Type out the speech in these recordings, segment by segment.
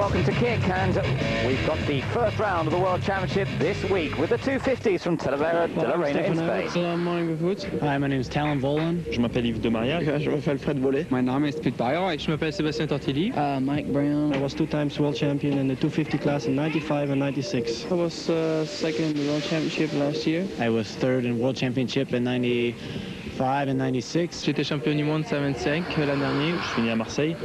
welcome to Kick, and we've got the first round of the World Championship this week with the 250s from Talavera de Reina in Spain. Hi, my name is Talon Volan. Je m'appelle Yves de Maria. Je m'appelle Fred Bollet. Mein Name ist Pete Bayer. Je m'appelle Sébastien Tortilli. Mike Brown. I was 2 times world champion in the 250 class in 95 and 96. I was second in the World Championship last year. I was third in World Championship in 95 and 96. J'étais champion du monde 125 l'an dernier. Je suis né à Marseille.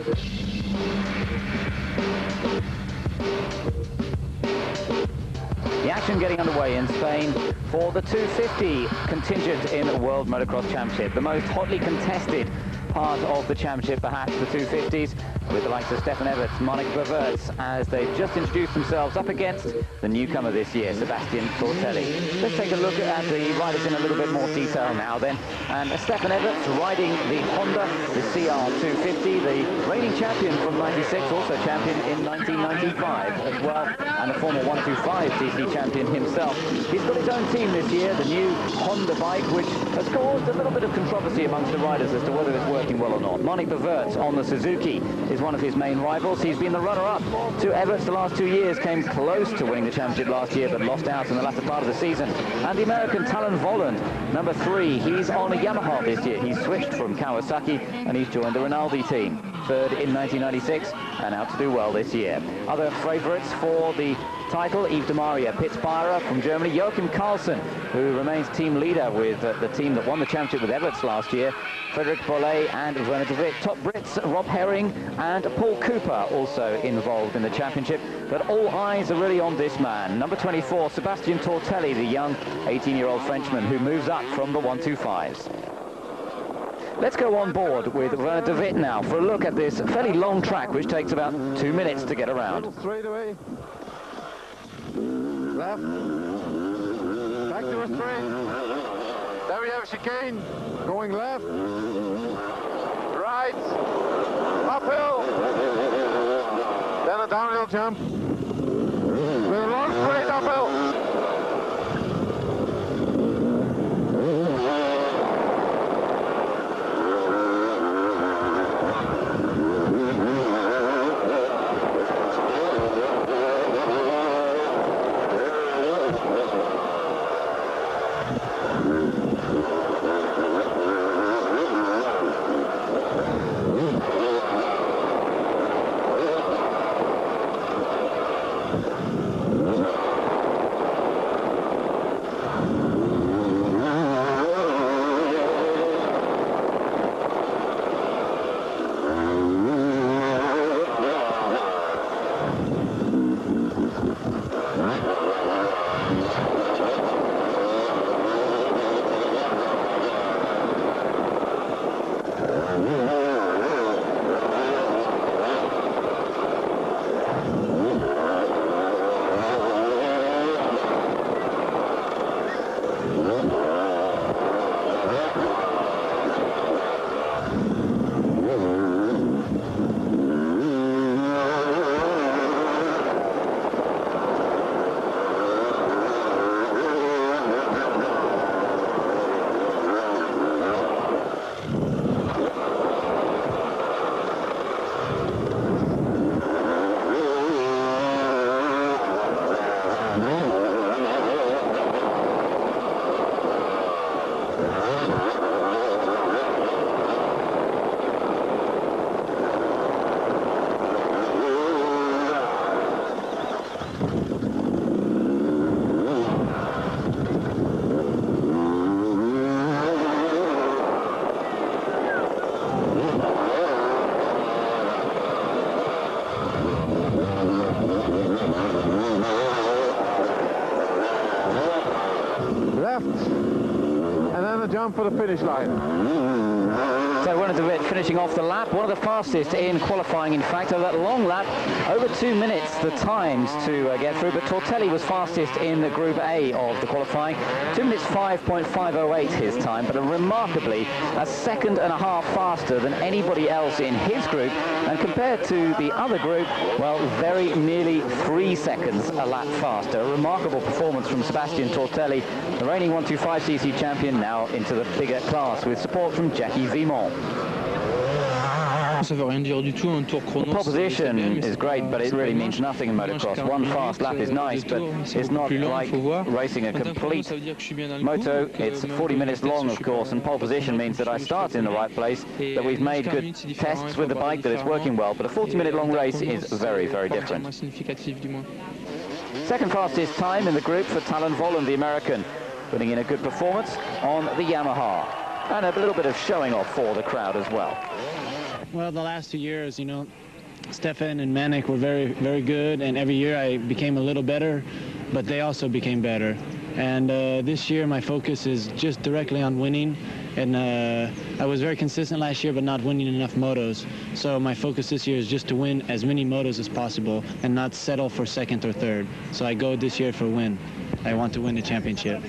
The action getting underway in Spain for the 250 contingent in the World Motocross Championship. The most hotly contested part of the championship, perhaps the 250s, with the likes of Stefan Everts, Monica Baverts, as they've just introduced themselves up against the newcomer this year, Sebastian Tortelli. Let's take a look at the riders in a little bit more detail now then. And Stefan Everts riding the Honda, the CR250, the reigning champion from 96, also champion in 1995 as well, and the former 125cc champion himself. He's got his own team this year, the new Honda bike, which has caused a little bit of controversy amongst the riders as to whether it's working well or not. Monica Baverts on the Suzuki is one of his main rivals. He's been the runner-up to Everts the last 2 years, came close to winning the championship last year, but lost out in the latter part of the season. And the American Talon Voland, number 3, he's on a Yamaha this year. He's switched from Kawasaki, and he's joined the Rinaldi team. Third in 1996, and out to do well this year. Other favourites for the title, Yves de Maria, Pits Byra from Germany, Joachim Carlsen, who remains team leader with the team that won the championship with Everts last year, Frederic Bollet and Werner de Witt. Top Brits, Rob Herring and Paul Cooper also involved in the championship, but all eyes are really on this man, number 24, Sebastian Tortelli, the young 18-year-old Frenchman who moves up from the 125s. Let's go on board with Werner de Witt now for a look at this fairly long track, which takes about 2 minutes to get around. Straight away. Left. Back to a straight. There we have chicane. Going left. Right. Uphill. Then a downhill jump. With a long straight uphill. Jump for the finish line. So Werner de Witt finishing off the lap, one of the fastest in qualifying, in fact, over that long lap, over 2 minutes the times to get through, but Tortelli was fastest in the Group A of the qualifying, 2 minutes 5.508 his time, but remarkably a second and a half faster than anybody else in his group, and compared to the other group, well, very nearly 3 seconds a lap faster. A remarkable performance from Sebastian Tortelli, the reigning 125cc champion, now into the bigger class with support from Jackie Vimont. Ça veut rien dire du tout, un tour chrono. Pole position is great, but it really means nothing in motocross. One fast lap is nice, but it's not like racing a complete moto. It's 40 minutes long, of course, and pole position means that I start in the right place, that we've made good tests with the bike, that it's working well, but a 40-minute long race is very, very different. Second fastest time in the group for Talavera, the American, putting in a good performance on the Yamaha. And a little bit of showing off for the crowd as well. Well, the last 2 years, you know, Stefan and Manik were very, very good, and every year I became a little better, but they also became better. And this year my focus is just directly on winning, and I was very consistent last year but not winning enough motos. So my focus this year is just to win as many motos as possible and not settle for second or third. So I go this year for a win. I want to win the championship.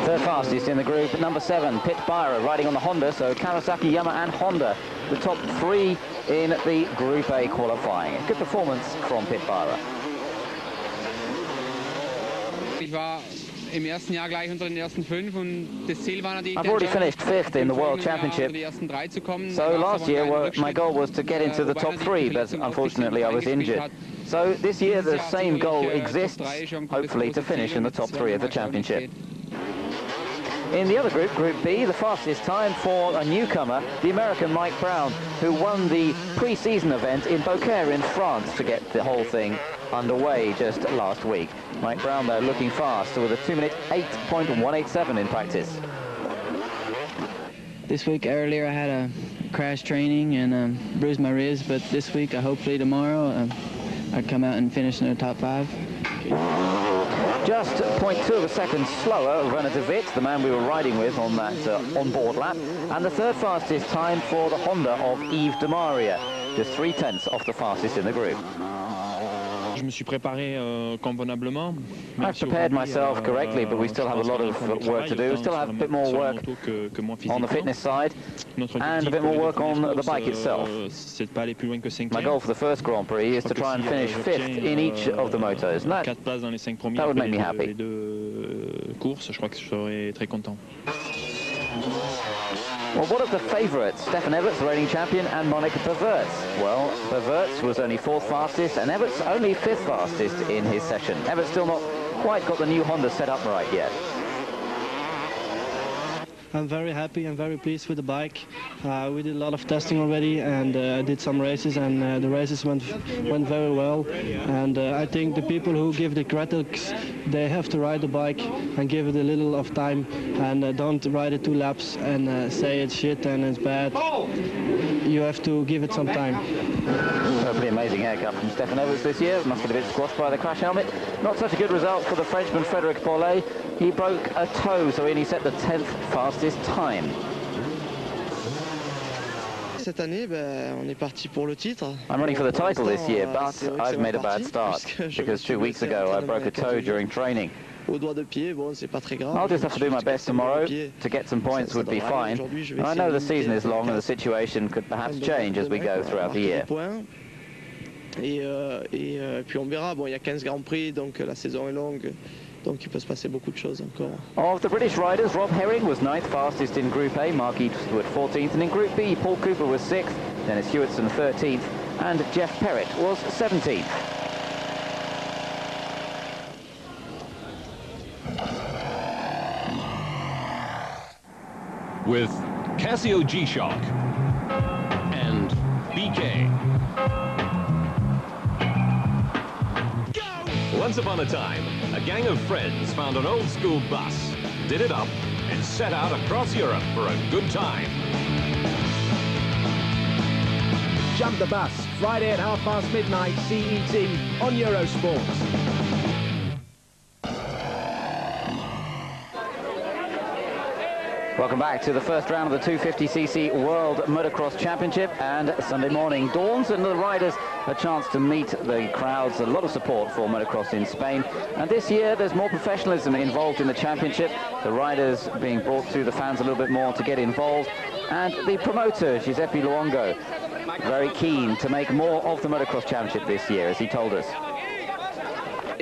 Third fastest in the group, number 7, Pit Byra, riding on the Honda, so Kawasaki, Yamaha and Honda, the top 3 in the Group A qualifying. Good performance from Pit Byra. I've already finished 5th in the World Championship, so last year my goal was to get into the top 3, but unfortunately I was injured. So this year the same goal exists, hopefully to finish in the top 3 of the championship. In the other group, Group B, the fastest time for a newcomer, the American Mike Brown, who won the pre-season event in Beaucaire in France to get the whole thing underway just last week. Mike Brown, though, looking fast with a 2-minute 8.187 in practice. This week earlier I had a crash training and bruised my wrist, but this week, hopefully tomorrow, I come out and finish in the top 5. Just 0.2 of a second slower, Reina, the man we were riding with on that on-board lap, and the third fastest time for the Honda of Yves de Maria, just 3/10 off the fastest in the group. I've prepared myself correctly, but we still have a lot of work to do. We still have a bit more work on the fitness side and a bit more work on the bike itself. My goal for the first Grand Prix is to try and finish 5th in each of the motos, and that would make me happy. Well, what of the favourites? Stefan Everts, the reigning champion, and Monica Perverts. Well, Perverts was only 4th fastest, and Everts only 5th fastest in his session. Everts still not quite got the new Honda set up right yet. I'm very happy and very pleased with the bike. We did a lot of testing already, and did some races, and the races went very well. And I think the people who give the critics, they have to ride the bike and give it a little of time, and don't ride it 2 laps and say it's shit and it's bad. You have to give it some time. A pretty amazing haircut from Stefan Everts this year. Must have been a bit squashed by the crash helmet. Not such a good result for the Frenchman Frédéric Paulet. He broke a toe, so he only set the 10th fastest time. I'm running for the title this year, but I've made a bad start, because 2 weeks ago I broke a toe during training. I'll just have to do my best tomorrow. To get some points would be fine. And I know the season is long and the situation could perhaps change as we go throughout the year. Puis on verra. Bon, il y a 15 Grands Prix, donc la saison est longue. Donc il peut se passer beaucoup de choses encore. Of the British riders, Rob Herring was 9th fastest in Group A, Mark Eastwood 14th, and in Group B, Paul Cooper was 6th, Dennis Hewitson 13th, and Jeff Perrett was 17th. With Casio G-Shock and BK. Once upon a time, a gang of friends found an old school bus, did it up, and set out across Europe for a good time. Jump the Bus, Friday at midnight CET on Eurosport. Welcome back to the first round of the 250cc World Motocross Championship, and Sunday morning dawns and the riders a chance to meet the crowds. A lot of support for motocross in Spain, and this year there's more professionalism involved in the championship, the riders being brought to the fans a little bit more to get involved, and the promoter Giuseppe Luongo very keen to make more of the Motocross Championship this year, as he told us.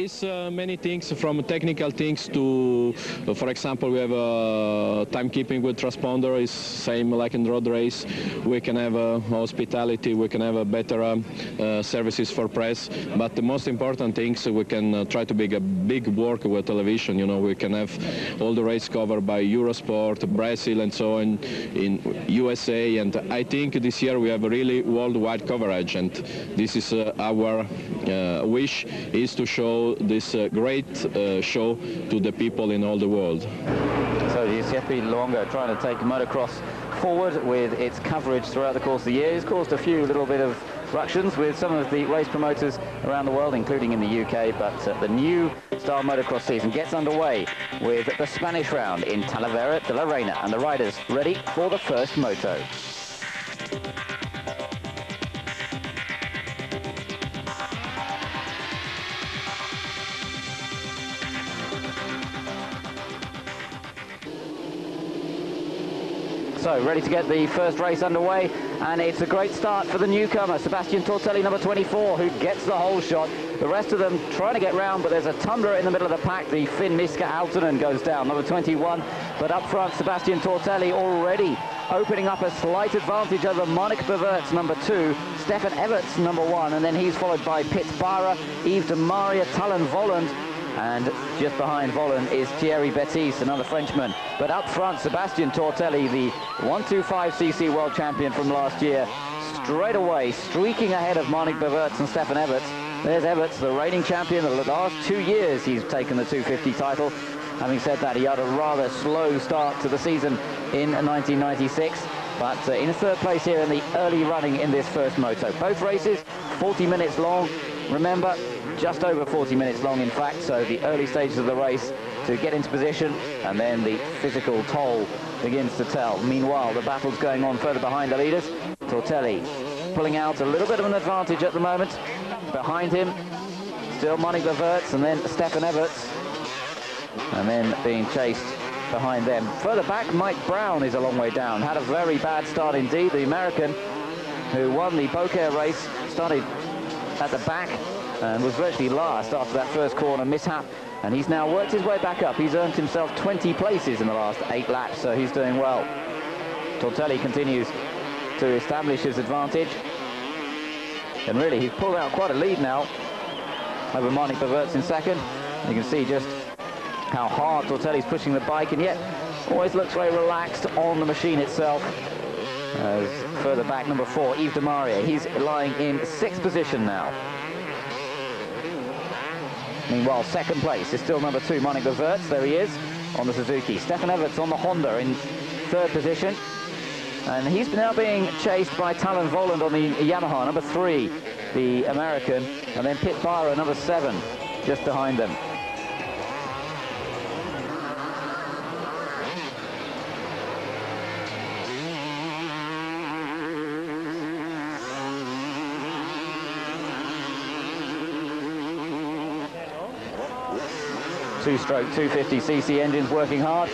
It's many things, from technical things to, for example, we have timekeeping with transponder. It's same like in road race. We can have hospitality. We can have a better services for press. But the most important things, we can try to make a big work with television. You know, we can have all the race covered by Eurosport, Brazil, and so on in USA. And I think this year we have a really worldwide coverage. And this is our wish, is to show this great show to the people in all the world. So Giuseppe Luongo trying to take motocross forward with its coverage throughout the course of the year. He's caused a few little bit of ructions with some of the race promoters around the world, including in the UK, but the new style motocross season gets underway with the Spanish round in Talavera de la Reina, and the riders ready for the first moto. So, ready to get the first race underway, and it's a great start for the newcomer, Sebastian Tortelli, number 24, who gets the whole shot. The rest of them trying to get round, but there's a tumbler in the middle of the pack. The Finn Niska Aaltonen goes down, number 21. But up front, Sebastian Tortelli already opening up a slight advantage over Monique Beverts, number 2, Stefan Everts, number 1, and then he's followed by Pitt Barra, Yves de Maria, Talan Volland. And just behind Volland is Thierry Bettis, another Frenchman. But up front, Sebastian Tortelli, the 125cc world champion from last year, straight away streaking ahead of Monique Beverts and Stefan Everts. There's Everts, the reigning champion. The last 2 years he's taken the 250 title. Having said that, he had a rather slow start to the season in 1996. But in third place here in the early running in this first moto. Both races 40 minutes long. Remember, just over 40 minutes long, in fact, so the early stages of the race to get into position, and then the physical toll begins to tell. Meanwhile, the battle's going on further behind the leaders. Tortelli pulling out a little bit of an advantage at the moment. Behind him, still Monique Beverts, and then Stefan Everts, and then being chased behind them. Further back, Mike Brown is a long way down. Had a very bad start indeed. The American who won the Beaucaire race started at the back and was virtually last after that first corner mishap, and he's now worked his way back up. He's earned himself 20 places in the last 8 laps, so he's doing well. Tortelli continues to establish his advantage, and really he's pulled out quite a lead now over Monique Beverts in second. You can see just how hard Tortelli's pushing the bike, and yet always looks very relaxed on the machine itself. As further back, number 4, Yves de Maria, he's lying in 6th position now. Meanwhile, second place is still number 2, Monique Beverts. There he is on the Suzuki. Stefan Everts on the Honda in 3rd position. And he's now being chased by Talan Volland on the Yamaha, number 3, the American. And then Pitt Barra, number 7, just behind them. Two-stroke 250cc engines working hard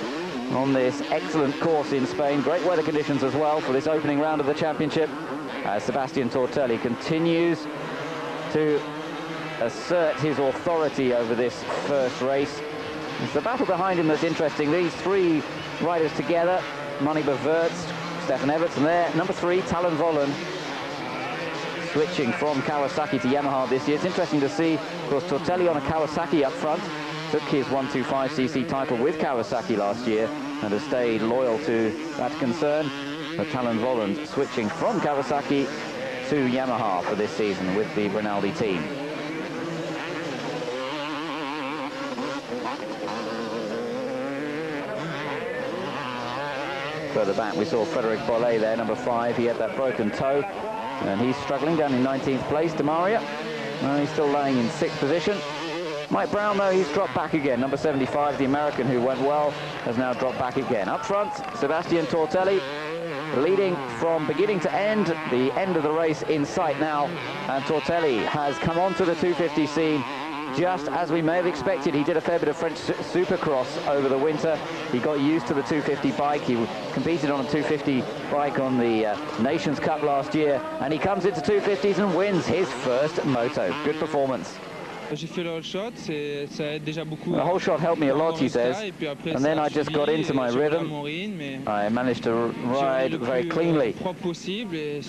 on this excellent course in Spain. Great weather conditions as well for this opening round of the championship, as Sebastian Tortelli continues to assert his authority over this first race. It's the battle behind him that's interesting. These 3 riders together, Monique Beverts, Stefan Everts, and there, number 3, Talan Volland, switching from Kawasaki to Yamaha this year. It's interesting to see, of course, Tortelli on a Kawasaki up front. Took his 125cc title with Kawasaki last year and has stayed loyal to that concern. But Talan Volland switching from Kawasaki to Yamaha for this season with the Rinaldi team. Further back, we saw Frederic Bollet there, number 5. He had that broken toe, and he's struggling down in 19th place. De Maria, he's still laying in 6th position. Mike Brown, though, he's dropped back again. Number 75, the American who went well, has now dropped back again. Up front, Sebastian Tortelli leading from beginning to end. The end of the race in sight now, and Tortelli has come onto the 250 scene just as we may have expected. He did a fair bit of French Supercross over the winter. He got used to the 250 bike. He competed on a 250 bike on the Nations Cup last year, and he comes into 250s and wins his first moto. Good performance. The whole shot helped me a lot, he says, and then I just got into my rhythm. I managed to ride very cleanly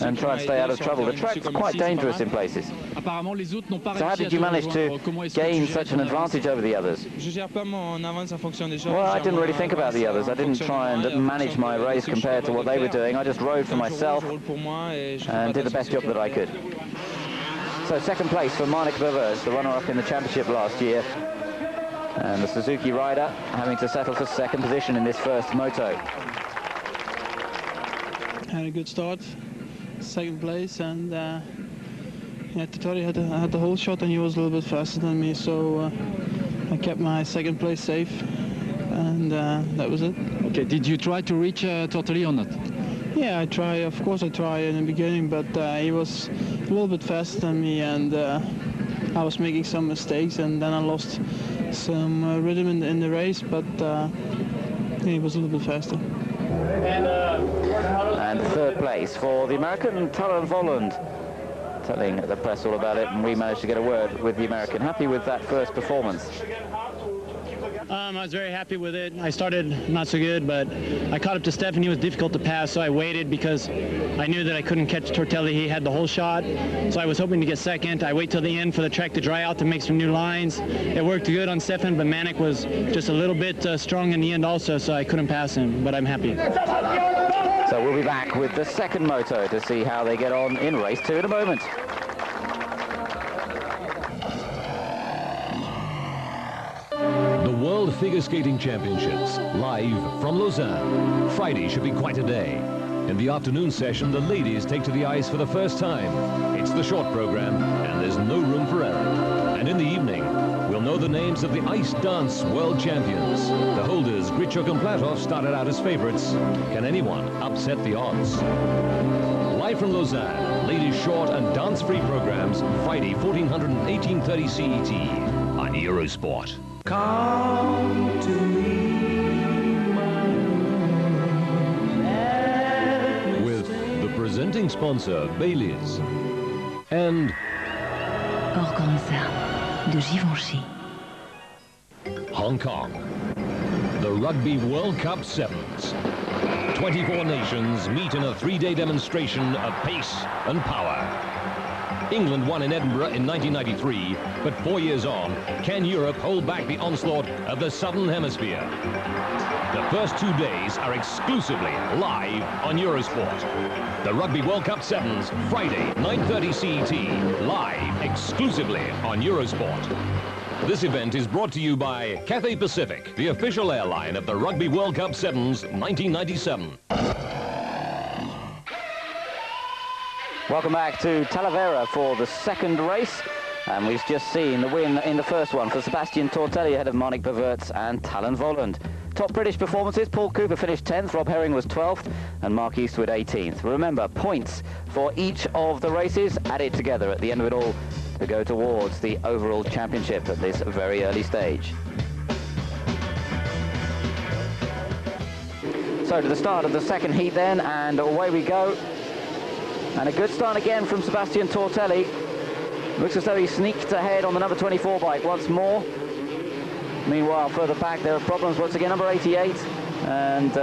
and try and stay out of trouble. The track's quite dangerous in places. So how did you manage to gain such an advantage over the others? Well, I didn't really think about the others. I didn't try and manage my race compared to what they were doing. I just rode for myself and did the best job that I could. So second place for Monique Bevers, the runner-up in the championship last year. And the Suzuki rider having to settle for second position in this first moto. Had a good start, second place, and yeah, Totali had the whole shot and he was a little bit faster than me, so I kept my second place safe, and that was it. Okay, did you try to reach Totali or not? Yeah, I try. Of course I try in the beginning, but he was a little bit faster than me, and I was making some mistakes, and then I lost some rhythm in the race, but he was a little bit faster. And third place for the American Talan Volland, telling the press all about it, and we managed to get a word with the American. Happy with that first performance? I was very happy with it. I started not so good, but I caught up to Stefan. He was difficult to pass, so I waited because I knew that I couldn't catch Tortelli. He had the whole shot, so I was hoping to get second. I wait till the end for the track to dry out to make some new lines. It worked good on Stefan, but Manek was just a little bit strong in the end also, so I couldn't pass him, but I'm happy. So we'll be back with the second moto to see how they get on in race 2 in a moment. World Figure Skating Championships, live from Lausanne. Friday should be quite a day. In the afternoon session, the ladies take to the ice for the first time. It's the short program, and there's no room for error. And in the evening, we'll know the names of the ice dance world champions. The holders, Grichuk and Platov, started out as favorites. Can anyone upset the odds? Live from Lausanne, ladies short and dance-free programs, Friday, 1400 and 1830 CET on Eurosport. Come to me, my love. With the presenting sponsor, Baileys, and Organza de Givenchy. Hong Kong, the Rugby World Cup Sevens. 24 nations meet in a 3-day demonstration of pace and power. England won in Edinburgh in 1993, but 4 years on, can Europe hold back the onslaught of the Southern Hemisphere? The first 2 days are exclusively live on Eurosport. The Rugby World Cup Sevens, Friday, 9:30 CET, live exclusively on Eurosport. This event is brought to you by Cathay Pacific, the official airline of the Rugby World Cup Sevens, 1997. Welcome back to Talavera for the second race, and we've just seen the win in the first one for Sebastian Tortelli ahead of Monique Beverts and Talan Volland. Top British performances: Paul Cooper finished 10th, Rob Herring was 12th, and Mark Eastwood 18th. Remember, points for each of the races added together at the end of it all to go towards the overall championship at this very early stage. So to the start of the second heat then, and away we go. And a good start again from Sebastian Tortelli. Looks as though he sneaked ahead on the number 24 bike once more. Meanwhile, further back, there are problems once again. Number 88 and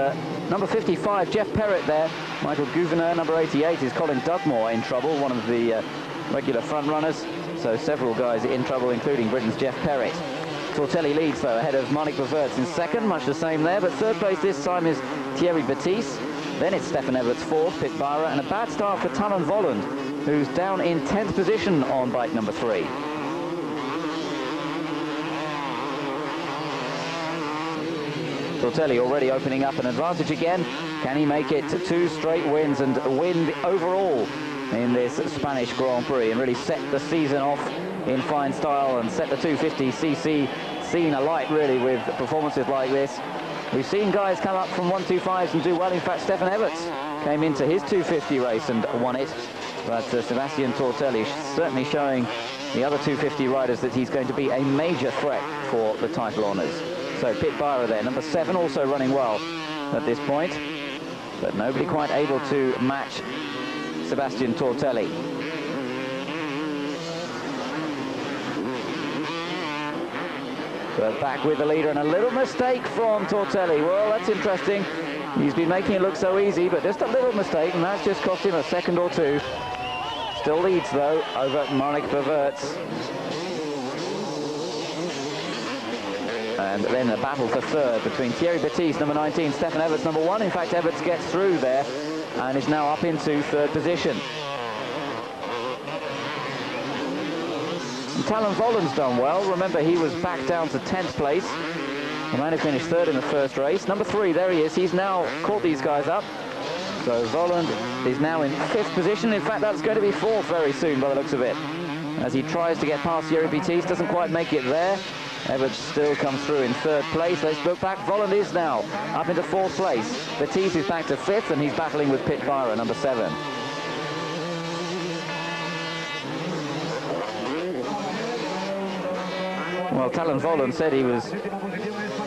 number 55, Jeff Perrett there. Michael Gouverneur, number 88, is Colin Dugmore in trouble, one of the regular front runners. So several guys in trouble, including Britain's Jeff Perrett. Tortelli leads, though, ahead of Monique Beverts in second, much the same there. But third place this time is Thierry Batisse. Then it's Stefan Everts fourth, Pit Byra, and a bad start for Talan Volland, who's down in 10th position on bike number 3. Tortelli already opening up an advantage again. Can he make it to 2 straight wins and win the overall in this Spanish Grand Prix and really set the season off in fine style and set the 250cc scene alight, really, with performances like this? We've seen guys come up from 125s and do well. In fact, Stefan Everts came into his 250 race and won it. But Sebastian Tortelli certainly showing the other 250 riders that he's going to be a major threat for the title honours. So Pit Byra there, number 7, also running well at this point. But nobody quite able to match Sebastian Tortelli. But back with the leader, and a little mistake from Tortelli. Well, that's interesting. He's been making it look so easy, but just a little mistake, and that's just cost him a second or two. Still leads, though, over Monique Verwerts. And then a battle for third between Thierry Baptiste, number 19, Stefan Everts, number 1. In fact, Everts gets through there and is now up into third position. And Talon Vollen's done well. Remember, he was back down to 10th place. The man who finished third in the first race. Number 3, there he is. He's now caught these guys up. So Vollen is now in 5th position. In fact, that's going to be 4th very soon by the looks of it. As he tries to get past Thierry Baptiste, doesn't quite make it there. Everts still comes through in 3rd place. Let's look back. Vollen is now up into 4th place. Baptiste is back to 5th, and he's battling with Pit Byra, number 7. Well, Talon Vollen said he was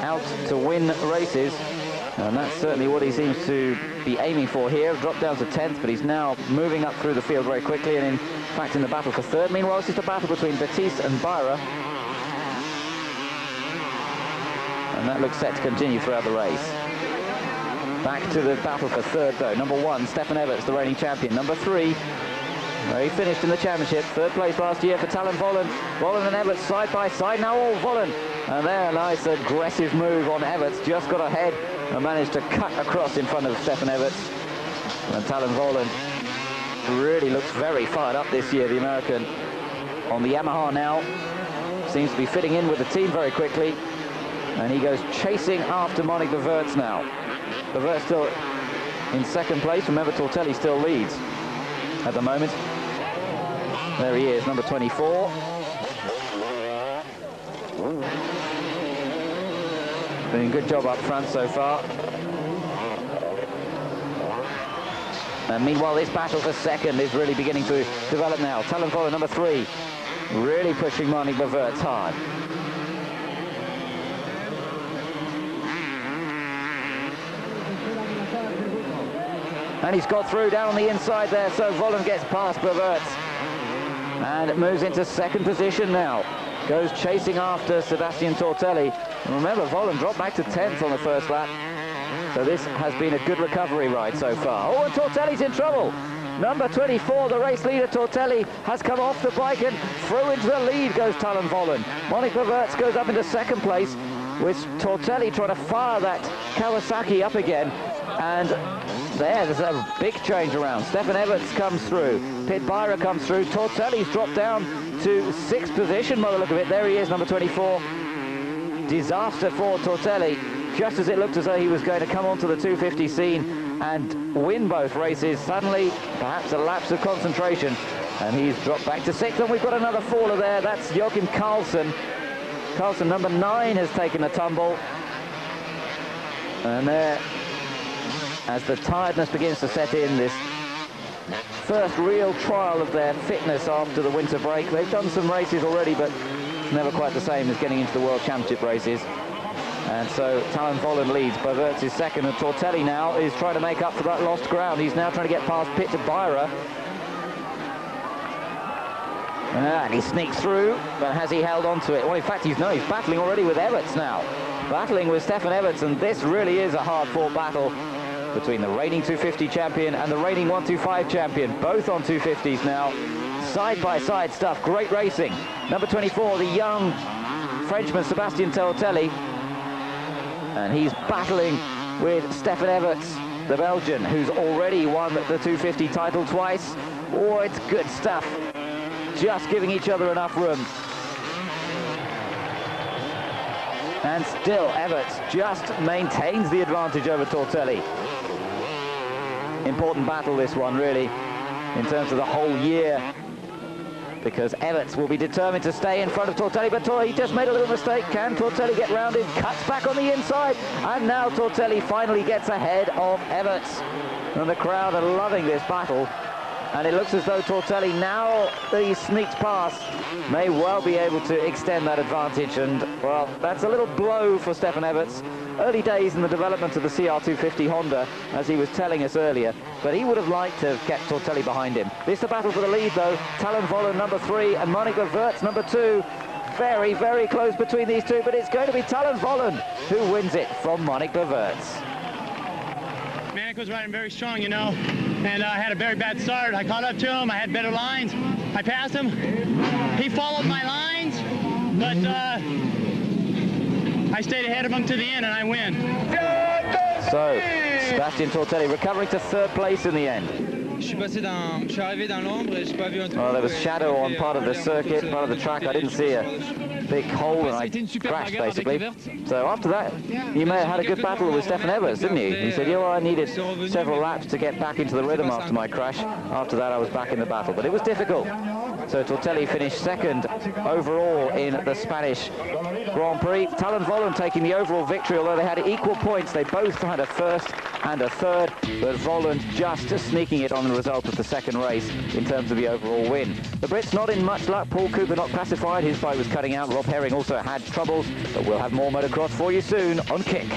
out to win races, and that's certainly what he seems to be aiming for here. Dropped down to 10th, but he's now moving up through the field very quickly, and in fact in the battle for 3rd. Meanwhile, it's just a battle between Baptiste and Byra, and that looks set to continue throughout the race. Back to the battle for 3rd, though. Number 1, Stefan Everts, the reigning champion. Number 3, he finished in the championship, 3rd place last year for Talon Vollen. Vollen and Everts side by side now. Oh, Vollen, and there, a nice aggressive move on Everts. Just got ahead and managed to cut across in front of Stefan Everts. And Talon Vollen really looks very fired up this year, the American. On the Yamaha now, seems to be fitting in with the team very quickly. And he goes chasing after Monique Verwerts now. Verwerts still in 2nd place. Remember, Tortelli still leads at the moment. There he is, number 24. Doing a good job up front so far. And meanwhile, this battle for 2nd is really beginning to develop now. Talon Vollen, number 3, really pushing Monique Verwerts hard. And he's got through down on the inside there, so Vollen gets past Verwerts. And it moves into 2nd position now. Goes chasing after Sebastian Tortelli. And remember, Vollen dropped back to 10th on the first lap. So this has been a good recovery ride so far. Oh, and Tortelli's in trouble. Number 24, the race leader, Tortelli, has come off the bike, and through into the lead goes Talon Vollen. Monique Verwerts goes up into 2nd place, with Tortelli trying to fire that Kawasaki up again. And there's a big change around. Stefan Everts comes through. Pit Byra comes through. Tortelli's dropped down to 6th position by the look of it. There he is, number 24. Disaster for Tortelli. Just as it looked as though he was going to come onto the 250 scene and win both races, suddenly, perhaps a lapse of concentration, and he's dropped back to 6th. And we've got another faller there. That's Joachim Carlsen. Carlsen, number 9, has taken a tumble. And there, as the tiredness begins to set in, this first real trial of their fitness after the winter break. They've done some races already, but it's never quite the same as getting into the World Championship races. And so Talon Vollen leads. Verwerts is 2nd, and Tortelli now is trying to make up for that lost ground. He's now trying to get past Pit Byra. And he sneaks through, but has he held on to it? Well, in fact, he's battling already with Everts now. Battling with Stefan Everts, and this really is a hard-fought battle between the reigning 250 champion and the reigning 125 champion, both on 250s now. Side-by-side stuff, great racing. Number 24, the young Frenchman Sebastian Tortelli, and he's battling with Stefan Everts, the Belgian, who's already won the 250 title twice. Oh, it's good stuff. Just giving each other enough room. And still, Everts just maintains the advantage over Tortelli. Important battle, this one, really, in terms of the whole year, because Everts will be determined to stay in front of Tortelli, but he just made a little mistake. Can Tortelli get rounded? Cuts back on the inside, and now Tortelli finally gets ahead of Everts. And the crowd are loving this battle. And it looks as though Tortelli, now that he sneaks past, may well be able to extend that advantage. And, well, that's a little blow for Stefan Everts. Early days in the development of the CR250 Honda, as he was telling us earlier. But he would have liked to have kept Tortelli behind him. This is the battle for the lead, though. Talon Vollen, number 3, and Monique Verwerts, number 2. very, very close between these two, but it's going to be Talavera who wins it from Monique Leverts. Manic was riding very strong, you know, and I had a very bad start. I caught up to him, I had better lines, I passed him. He followed my lines, but I stayed ahead of him to the end and I win. So, Sébastien Tortelli recovering to third place in the end. Well, there was shadow on part of the circuit, part of the track. I didn't see a big hole and I crashed, basically. So after that, you may have had a good battle with Stefan Everts, didn't you? He said, yeah, well, I needed several laps to get back into the rhythm after my crash. After that, I was back in the battle, but it was difficult. So Tortelli finished second overall in the Spanish Grand Prix. Talavera taking the overall victory, although they had equal points. They both had a first and a third, but Voland just sneaking it on the result of the second race in terms of the overall win. The Brits not in much luck. Paul Cooper not classified. His bike was cutting out. Rob Herring also had troubles, but we'll have more motocross for you soon on Kick.